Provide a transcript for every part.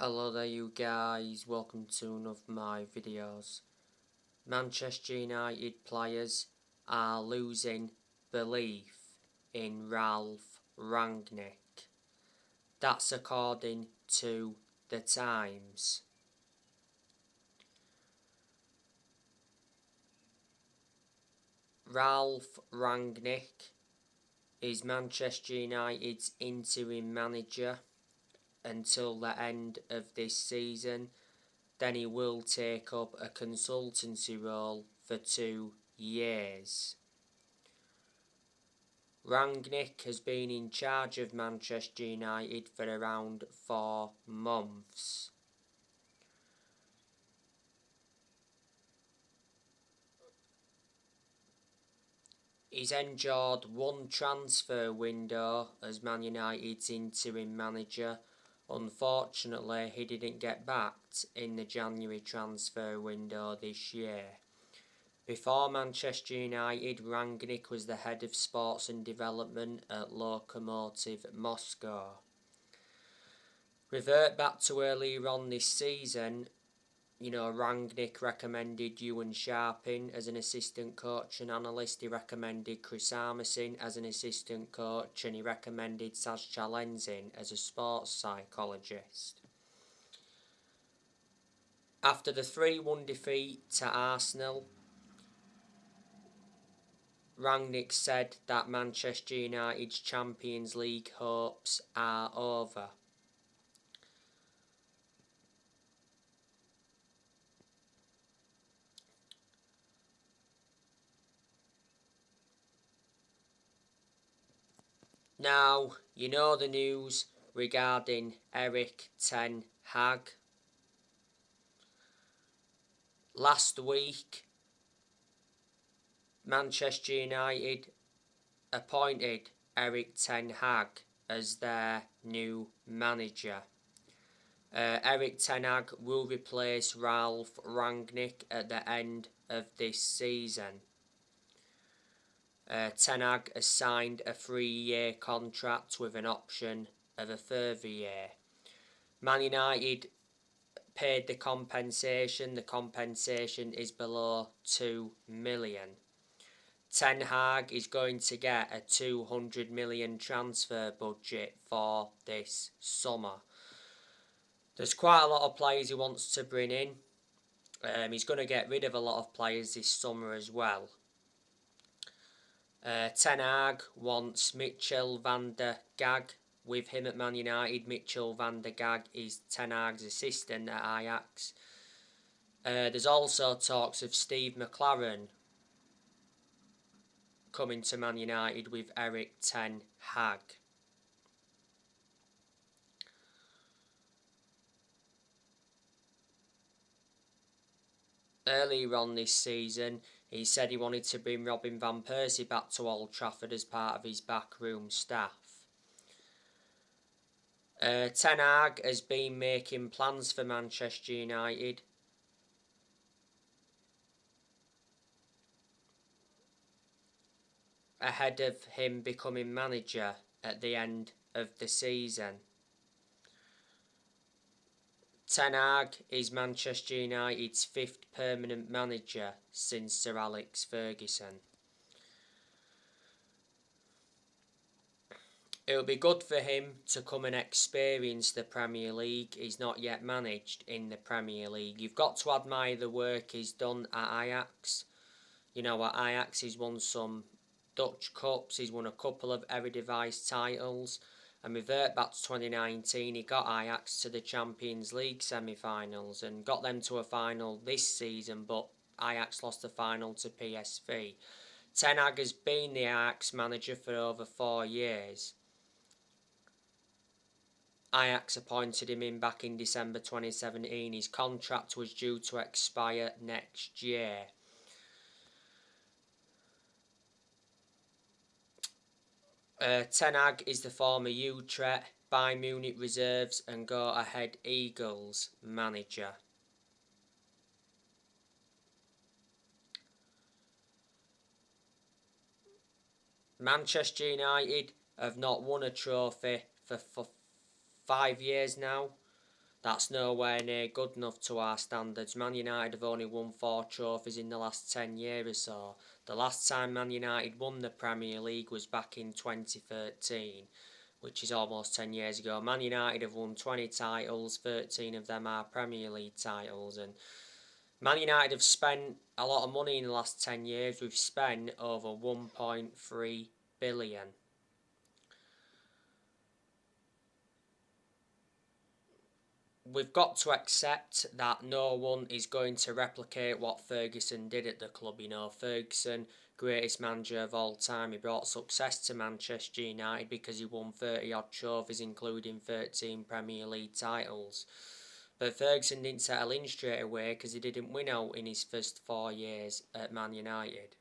Hello there you guys, welcome to one of my videos. Manchester United players are losing belief in Ralph Rangnick. That's according to The Times. Ralph Rangnick is Manchester United's interim manager until the end of this season. Then he will take up a consultancy role for 2 years. Rangnick has been in charge of Manchester United for around 4 months. He's endured one transfer window as Man United's interim manager. Unfortunately, he didn't get backed in the January transfer window this year. Before Manchester United, Rangnick was the head of sports and development at Lokomotiv Moscow. Revert back to earlier on this season, Rangnick recommended Ewan Sharping as an assistant coach and analyst. He recommended Chris Armisen as an assistant coach, and he recommended Saz Chalenzin as a sports psychologist. After the 3-1 defeat to Arsenal, Rangnick said that Manchester United's Champions League hopes are over. Now, you know the news regarding Erik ten Hag. Last week, Manchester United appointed Erik ten Hag as their new manager. Erik ten Hag will replace Ralph Rangnick at the end of this season. Ten Hag has signed a 3-year contract with an option of a further year. Man United paid the compensation. The compensation is below 2 million. Ten Hag is going to get a 200 million transfer budget for this summer. There's quite a lot of players he wants to bring in. He's going to get rid of a lot of players this summer as well. Ten Hag wants Mitchell van der Gag with him at Man United. Mitchell van der Gag is Ten Hag's assistant at Ajax. There's also talks of Steve McLaren coming to Man United with Erik ten Hag. Earlier on this season, he said he wanted to bring Robin van Persie back to Old Trafford as part of his backroom staff. Ten Hag has been making plans for Manchester United. Ahead of him becoming manager at the end of the season. Ten Hag is Manchester United's 5th permanent manager since Sir Alex Ferguson. It would be good for him to come and experience the Premier League. He's not yet managed in the Premier League. You've got to admire the work he's done at Ajax. At Ajax he's won some Dutch Cups, he's won a couple of Eredivisie titles. And revert back to 2019, he got Ajax to the Champions League semi-finals and got them to a final this season, but Ajax lost the final to PSV. Ten Hag has been the Ajax manager for over 4 years. Ajax appointed him in back in December 2017. His contract was due to expire next year. Ten Hag is the former Utrecht, Bayern Munich reserves and Go Ahead Eagles manager. Manchester United have not won a trophy for 5 years now. That's nowhere near good enough to our standards. Man United have only won 4 trophies in the last 10 years or so. The last time Man United won the Premier League was back in 2013, which is almost 10 years ago. Man United have won 20 titles, 13 of them are Premier League titles, and Man United have spent a lot of money in the last 10 years. We've spent over 1.3 billion. We've got to accept that no one is going to replicate what Ferguson did at the club. You know, Ferguson, greatest manager of all time. He brought success to Manchester United because he won 30 odd trophies, including 13 Premier League titles. But Ferguson didn't settle in straight away because he didn't win out in his first 4 years at Man United.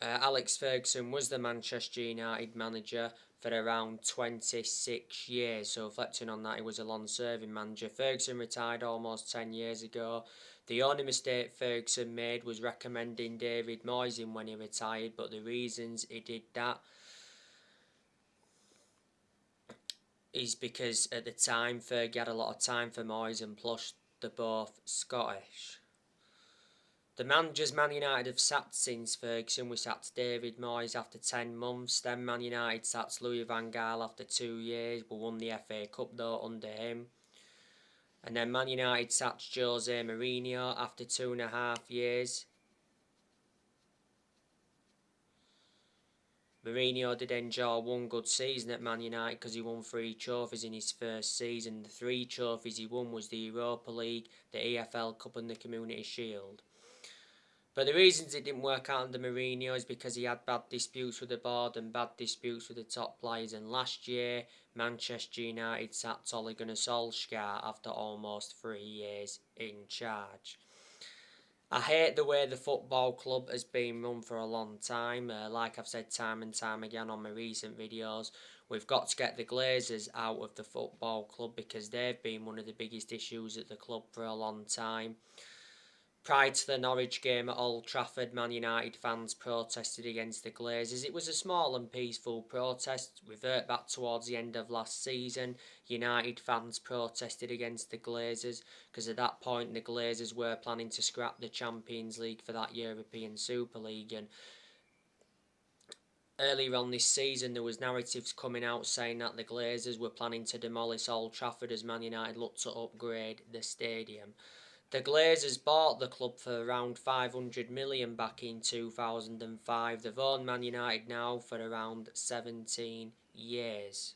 Alex Ferguson was the Manchester United manager for around 26 years, so reflecting on that, he was a long-serving manager. Ferguson retired almost 10 years ago. The only mistake Ferguson made was recommending David Moyes in when he retired, but the reasons he did that is because at the time Fergie had a lot of time for Moyes, and plus they're both Scottish. The managers Man United have sacked since Ferguson. We sacked David Moyes after 10 months. Then Man United sacked Louis van Gaal after 2 years. We won the FA Cup though under him. And then Man United sacked Jose Mourinho after 2.5 years. Mourinho did enjoy one good season at Man United because he won 3 trophies in his first season. The 3 trophies he won was the Europa League, the EFL Cup and the Community Shield. But the reasons it didn't work out under Mourinho is because he had bad disputes with the board and bad disputes with the top players. And last year, Manchester United sacked Ole Gunnar Solskjaer after almost 3 years in charge. I hate the way the football club has been run for a long time. Like I've said time and time again on my recent videos, we've got to get the Glazers out of the football club because they've been one of the biggest issues at the club for a long time. Prior to the Norwich game at Old Trafford, Man United fans protested against the Glazers. It was a small and peaceful protest. Revert back towards the end of last season, United fans protested against the Glazers because at that point the Glazers were planning to scrap the Champions League for that European Super League. And earlier on this season there was narratives coming out saying that the Glazers were planning to demolish Old Trafford as Man United looked to upgrade the stadium. The Glazers bought the club for around 500 million back in 2005. They've owned Man United now for around 17 years.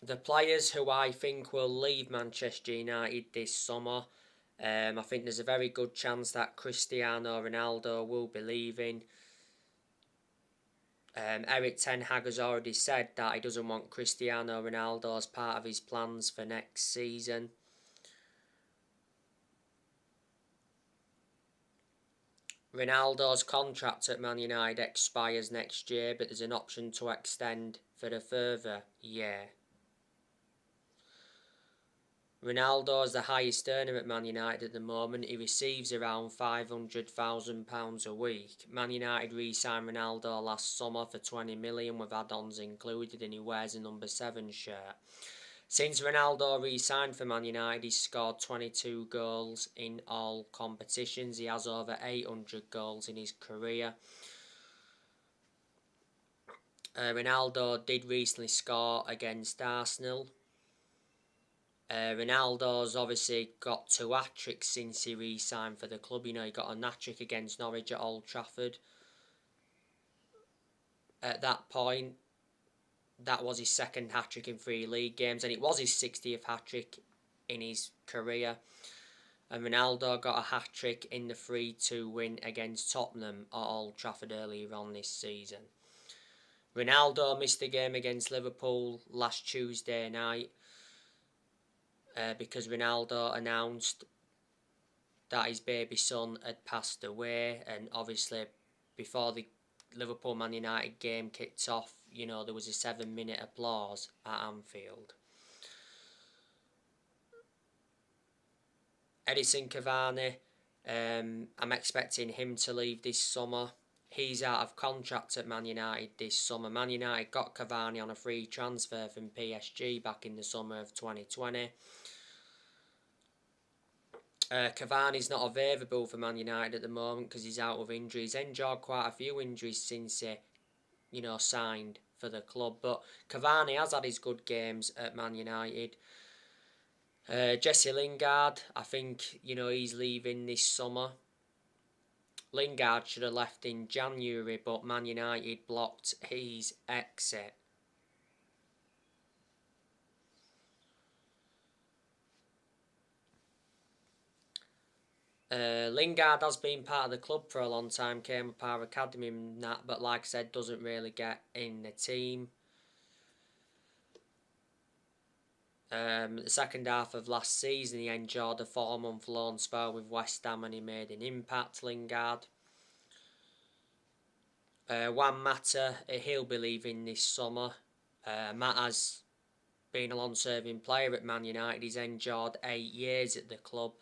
The players who I think will leave Manchester United this summer, I think there's a very good chance that Cristiano Ronaldo will be leaving. Eric Ten Hag has already said that he doesn't want Cristiano Ronaldo as part of his plans for next season. Ronaldo's contract at Man United expires next year, but there's an option to extend for a further year. Ronaldo is the highest earner at Man United at the moment. He receives around £500,000 a week. Man United re-signed Ronaldo last summer for 20 million with add-ons included, and he wears a number 7 shirt. Since Ronaldo re-signed for Man United, he's scored 22 goals in all competitions. He has over 800 goals in his career. Ronaldo did recently score against Arsenal. Ronaldo's obviously got 2 hat-tricks since he re-signed for the club. You know, he got a hat-trick against Norwich at Old Trafford. At that point, that was his 2nd hat-trick in 3 league games, and it was his 60th hat-trick in his career. And Ronaldo got a hat-trick in the 3-2 win against Tottenham at Old Trafford earlier on this season. Ronaldo missed the game against Liverpool last Tuesday night because Ronaldo announced that his baby son had passed away, and obviously before the Liverpool Man United game kicked off, you know, there was a 7-minute applause at Anfield. Edison Cavani I'm expecting him to leave this summer. He's out of contract at Man United this summer. Man United got Cavani on a free transfer from PSG back in the summer of 2020. Cavani's not available for Man United at the moment because he's out of injury. He's endured quite a few injuries since he, signed for the club. But Cavani has had his good games at Man United. Jesse Lingard, I think, he's leaving this summer. Lingard should have left in January, but Man United blocked his exit. Lingard has been part of the club for a long time, came up our academy and that, but like I said, doesn't really get in the team. The second half of last season, he enjoyed a 4-month loan spell with West Ham and he made an impact, Lingard. Juan Mata, he'll be leaving this summer. Mata's been a long-serving player at Man United. He's enjoyed 8 years at the club.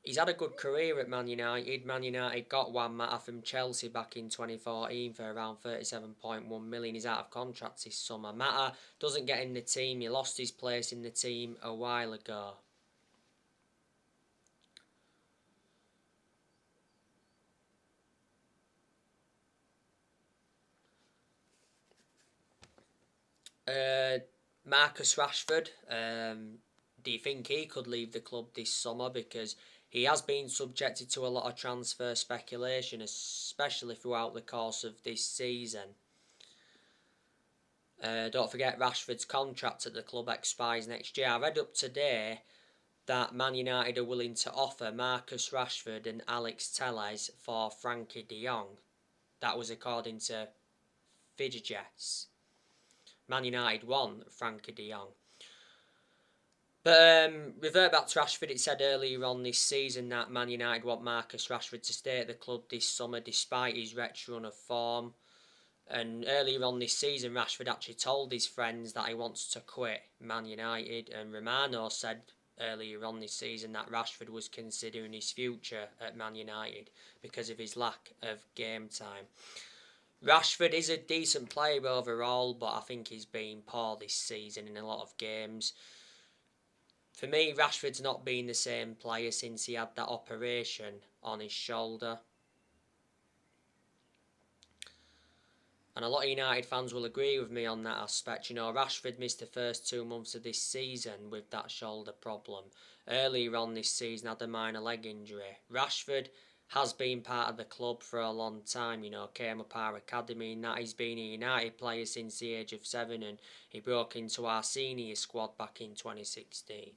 He's had a good career at Man United. Man United got Juan Mata from Chelsea back in 2014 for around 37.1 million. He's out of contract this summer. Mata doesn't get in the team. He lost his place in the team a while ago. Marcus Rashford, do you think he could leave the club this summer? Because he has been subjected to a lot of transfer speculation, especially throughout the course of this season. Don't forget Rashford's contract at the club expires next year. I read up today that Man United are willing to offer Marcus Rashford and Alex Telles for Frankie de Jong. That was according to Fidjets. Man United want Frankie de Jong. But revert back to Rashford, it said earlier on this season that Man United want Marcus Rashford to stay at the club this summer despite his wretched run of form. And earlier on this season, Rashford actually told his friends that he wants to quit Man United. And Romano said earlier on this season that Rashford was considering his future at Man United because of his lack of game time. Rashford is a decent player overall, but I think he's been poor this season in a lot of games. For me, Rashford's not been the same player since he had that operation on his shoulder. And a lot of United fans will agree with me on that aspect. Rashford missed the first 2 months of this season with that shoulder problem. Earlier on this season, had a minor leg injury. Rashford has been part of the club for a long time, came up our academy and that. He's been a United player since the age of 7 and he broke into our senior squad back in 2016.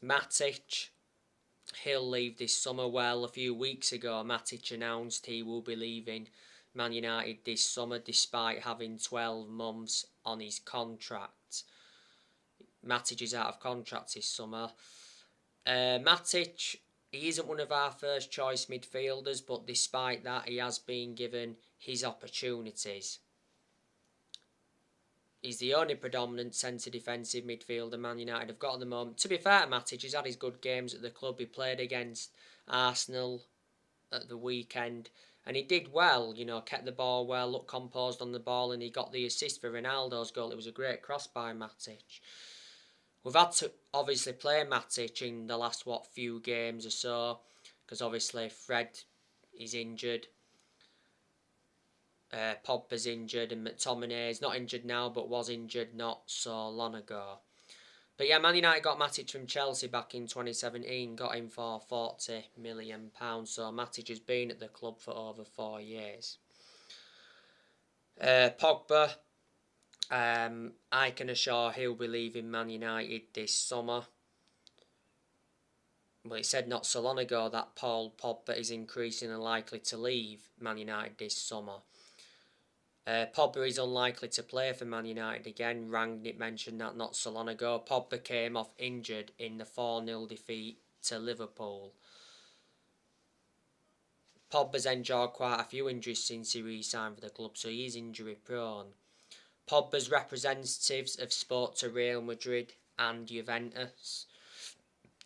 Matic, he'll leave this summer. Well, a few weeks ago, Matic announced he will be leaving Man United this summer despite having 12 months on his contract. Matic is out of contract this summer. Matic, he isn't one of our first choice midfielders, but despite that, he has been given his opportunities. He's the only predominant centre defensive midfielder Man United have got at the moment. To be fair to Matic, he's had his good games at the club. He played against Arsenal at the weekend and he did well, kept the ball well, looked composed on the ball, and he got the assist for Ronaldo's goal. It was a great cross by Matic. We've had to obviously play Matic in the last few games or so because obviously Fred is injured. Pogba's injured and McTominay is not injured now but was injured not so long ago. But yeah, Man United got Matic from Chelsea back in 2017, got him for £40 million, so Matic has been at the club for over 4 years. Pogba, I can assure he'll be leaving Man United this summer. Well, it said not so long ago that Paul Pogba is increasingly likely to leave Man United this summer. Pogba is unlikely to play for Man United again. Rangnick mentioned that not so long ago. Pogba came off injured in the 4-0 defeat to Liverpool. Pogba's endured quite a few injuries since he re-signed for the club, so he is injury prone. Pogba's representatives have spoke to Real Madrid and Juventus.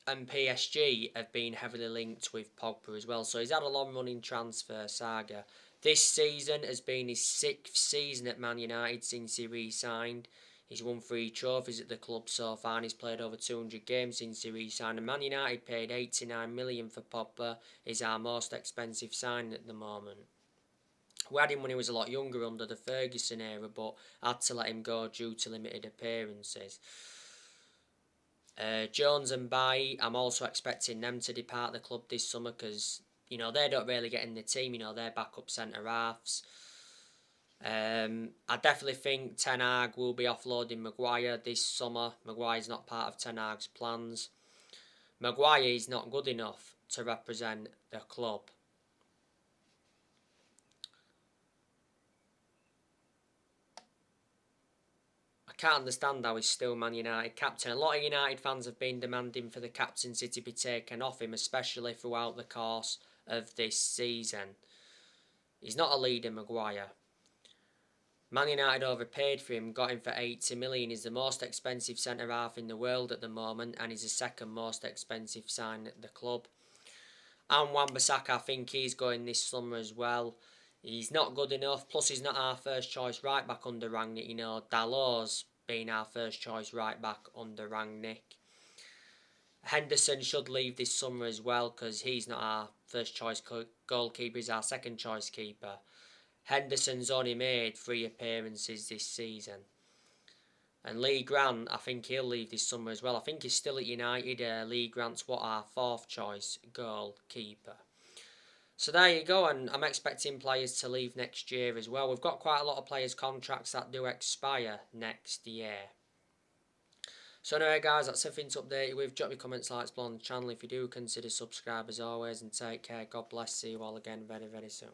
And PSG have been heavily linked with Pogba as well. So he's had a long running transfer saga. This season has been his 6th season at Man United since he re-signed. He's won 3 trophies at the club so far and he's played over 200 games since he re-signed. And Man United paid 89 million for Pogba. He's our most expensive signing at the moment. We had him when he was a lot younger under the Ferguson era, but had to let him go due to limited appearances. Jones and Bailly, I'm also expecting them to depart the club this summer because, they don't really get in the team, they're backup centre-halves. I definitely think Ten Hag will be offloading Maguire this summer. Maguire's not part of Ten Hag's plans. Maguire is not good enough to represent the club. I can't understand how he's still Man United captain. A lot of United fans have been demanding for the captaincy to be taken off him, especially throughout the course of this season. He's not a leader, Maguire. Man United overpaid for him, got him for 80 million. He's the most expensive centre-half in the world at the moment, and he's the second most expensive sign at the club. And Wan-Bissaka, I think he's going this summer as well. He's not good enough, plus he's not our first choice right back under Rangnick. Dalot's been our first choice right back under Rangnick. Henderson should leave this summer as well because he's not our first choice goalkeeper, he's our second choice keeper. Henderson's only made 3 appearances this season. And Lee Grant, I think he'll leave this summer as well. I think he's still at United. Lee Grant's our 4th choice goalkeeper. So there you go, and I'm expecting players to leave next year as well. We've got quite a lot of players' contracts that do expire next year. So anyway guys, that's everything to update you with. Drop your comments, likes below on the channel if you do. Consider subscribe as always, and take care. God bless. See you all again very, very soon.